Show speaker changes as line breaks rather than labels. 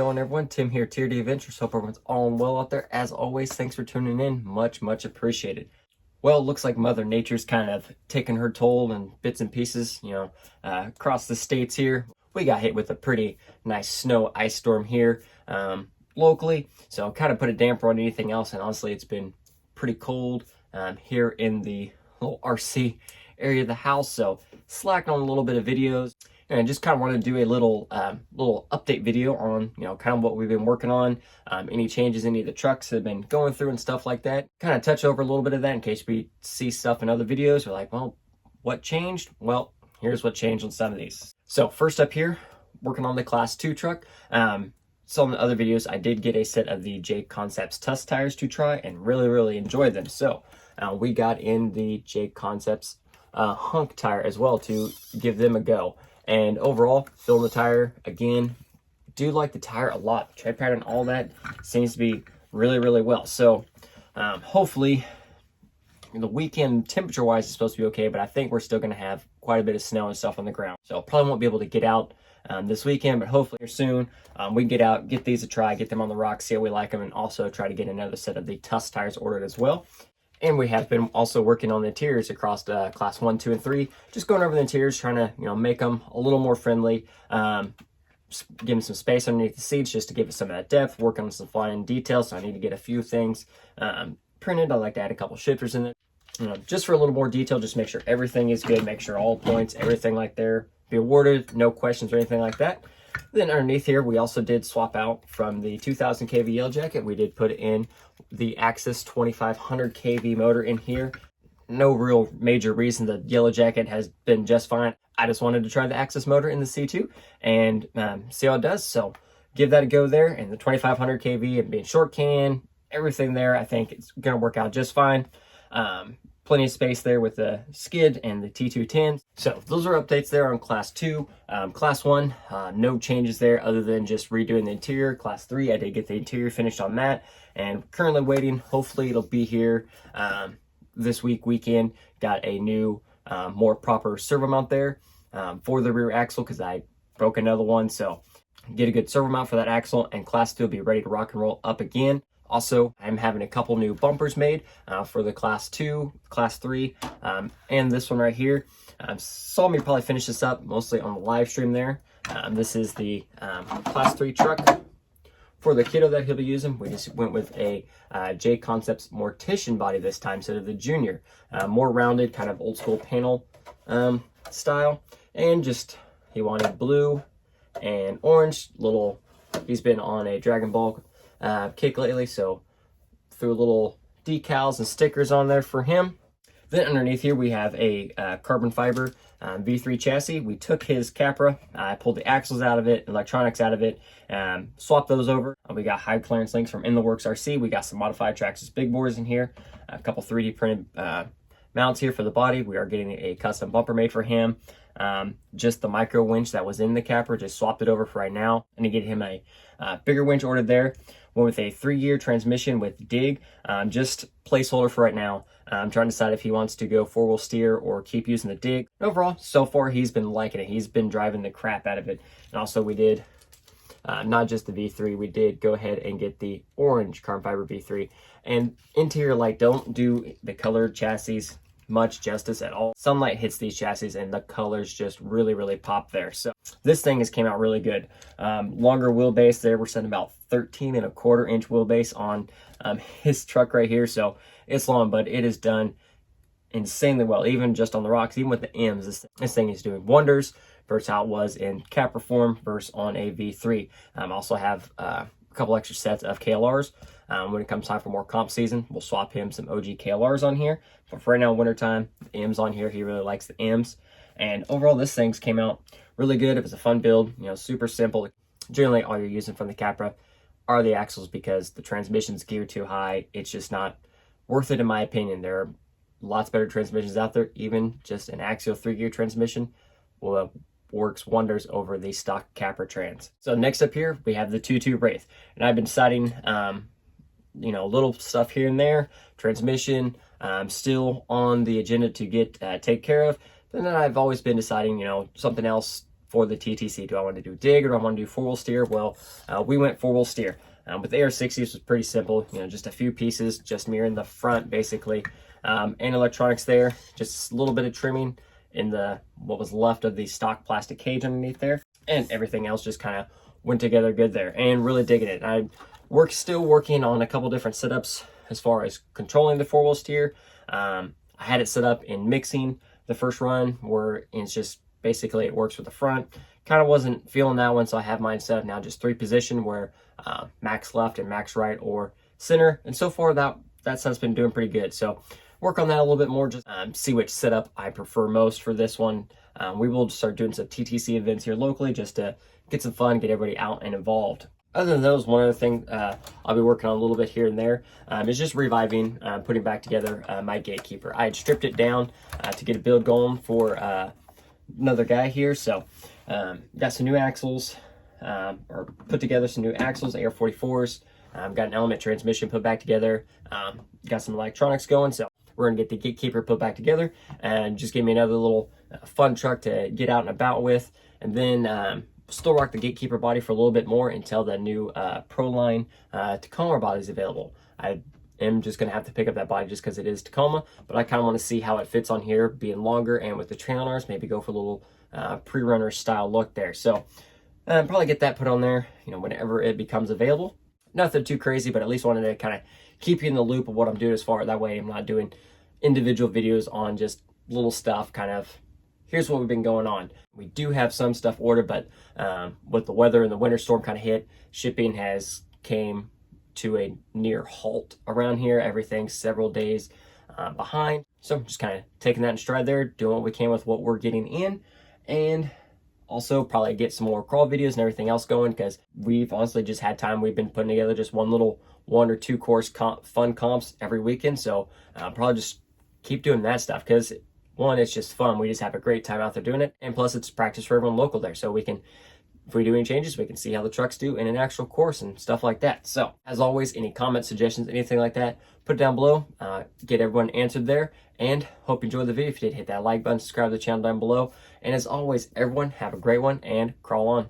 going, everyone? Tim here, Tier D Adventures. Hope everyone's all well out there. As always, thanks for tuning in. Much appreciated. Well, it looks like Mother Nature's kind of taking her toll in bits and pieces, across the states here. We got hit with a pretty nice snow ice storm here locally, so kind of put a damper on anything else. And honestly, it's been pretty cold here in the little RC area of the house, so slacking on a little bit of videos. And I just kind of wanted to do a little update video on, kind of what we've been working on, any changes any of the trucks have been going through and stuff like that. Kind of touch over a little bit of that in case we see stuff in other videos. We're like, well, what changed? Well, here's what changed on some of these. So first up here, working on the Class 2 truck. Some of the other videos, I did get a set of the J Concepts Tusk tires to try and really enjoyed them. So we got in the J Concepts hunk tire as well to give them a go. And overall, filling the tire again, do like the tire a lot. Tread pattern, all that seems to be really well. So hopefully the weekend temperature wise is supposed to be okay, but I think we're still going to have quite a bit of snow and stuff on the ground. So probably won't be able to get out this weekend, but hopefully soon we can get out, get these a try, get them on the rocks, see how we like them, and also try to get another set of the Tusk tires ordered as well. And we have been also working on the interiors across Class 1, 2, and 3. Just going over the interiors, trying to, make them a little more friendly. Give them some space underneath the seats just to give it some of that depth. Working on some fine details, so I need to get a few things printed. I like to add a couple shifters in there. Just for a little more detail, just make sure everything is good. Make sure all points, everything like there, be awarded. No questions or anything like that. Then underneath here, we also did swap out from the 2000 kV Yellow Jacket. We did put in the Axis 2500 kV motor in here. No real major reason. The Yellow Jacket has been just fine. I just wanted to try the Axis motor in the C2 and see how it does. So give that a go there. And the 2500 kV and being short can, everything there, I think it's going to work out just fine. Plenty of space there with the skid and the T210. So those are updates there on Class 2. Class 1, no changes there other than just redoing the interior. Class 3, I did get the interior finished on that and currently waiting. Hopefully it'll be here this weekend. Got a new, more proper servo mount there for the rear axle because I broke another one. So get a good servo mount for that axle, and Class 2 will be ready to rock and roll up again. Also, I'm having a couple new bumpers made for the Class 2, Class 3, and this one right here. Saw me probably finish this up mostly on the live stream there. This is the Class 3 truck for the kiddo that he'll be using. We just went with a J Concepts Mortician body this time instead of the Junior. More rounded, kind of old school panel style. And just, he wanted blue and orange. He's been on a Dragon Ball kick lately, so threw little decals and stickers on there for him. Then underneath here we have a carbon fiber V3 chassis. We took his Capra, I pulled the axles out of it, electronics out of it, swapped those over. We got high clearance links from In the Works RC. We got some modified Traxxas big boards in here, a couple 3D printed mounts here for the body. We are getting a custom bumper made for him. Just the micro winch that was in the Capra, just swapped it over for right now. And to get him a bigger winch ordered there. Went with a 3-gear transmission with dig, just placeholder for right now. I'm trying to decide if he wants to go 4-wheel steer or keep using the dig. Overall, so far he's been liking it. He's been driving the crap out of it. And also we did, not just the V3, we did go ahead and get the orange carbon fiber V3. And interior light, don't do the colored chassis much justice at all. Sunlight hits these chassis and the colors just really pop there. So this thing has came out really good. Longer wheelbase there. We're setting about 13.25 inch wheelbase on his truck right here. So it's long, but it is done insanely well, even just on the rocks, even with the M's. This thing is doing wonders versus how it was in Capra form versus on a V3. Also have a couple extra sets of KLRs. When it comes time for more comp season, we'll swap him some OG KLRs on here. But for right now, wintertime, the M's on here. He really likes the M's. And overall, this thing's came out really good. It was a fun build, super simple. Generally, all you're using from the Capra are the axles because the transmission's geared too high. It's just not worth it in my opinion. There are lots better transmissions out there. Even just an axial 3-gear transmission works wonders over the stock Capra trans. So next up here, we have the 2.2 Wraith. And I've been deciding, little stuff here and there. Transmission, still on the agenda to get take care of. And then I've always been deciding, something else for the TTC. Do I want to do dig or do I want to do 4-wheel steer? Well, we went 4-wheel steer. With the AR60, this was pretty simple, just a few pieces, just mirroring the front basically, and electronics there, just a little bit of trimming in what was left of the stock plastic cage underneath there, and everything else just kind of went together good there, and really digging it. Still working on a couple different setups as far as controlling the 4-wheel steer. I had it set up in mixing the first run, where it's just basically it works with the front. Kind of wasn't feeling that one, so I have mine set up now just 3 position, where max left and max right or center, and so far that setup's been doing pretty good. So work on that a little bit more, just see which setup I prefer most for this one. We will start doing some TTC events here locally just to get some fun, get everybody out and involved. Other than those, one other thing I'll be working on a little bit here and there is just reviving, putting back together my gatekeeper. I had stripped it down to get a build going for another guy here. So got some new axles, or put together some new axles, AR44s. Got an element transmission put back together. Got some electronics going. So we're going to get the gatekeeper put back together and just give me another little fun truck to get out and about with. And then still rock the gatekeeper body for a little bit more until the new Proline Tacoma body is available. I am just going to have to pick up that body just because it is Tacoma, but I kind of want to see how it fits on here, being longer, and with the trail arms, maybe go for a little pre-runner style look there. So probably get that put on there, whenever it becomes available. Nothing too crazy, but at least wanted to kind of keep you in the loop of what I'm doing as far as that way I'm not doing individual videos on just little stuff, kind of here's what we've been going on. We do have some stuff ordered, but with the weather and the winter storm kind of hit, shipping has came to a near halt around here. Everything's several days behind. So I'm just kind of taking that in stride there, doing what we can with what we're getting in, and also probably get some more crawl videos and everything else going, because we've honestly just had time. We've been putting together just one or 2 course fun comps every weekend. So probably just keep doing that stuff, because one, it's just fun. We just have a great time out there doing it. And plus it's practice for everyone local there. So we can, if we do any changes, we can see how the trucks do in an actual course and stuff like that. So as always, any comments, suggestions, anything like that, put it down below. Get everyone answered there. And hope you enjoyed the video. If you did, hit that like button, subscribe to the channel down below. And as always, everyone have a great one and crawl on.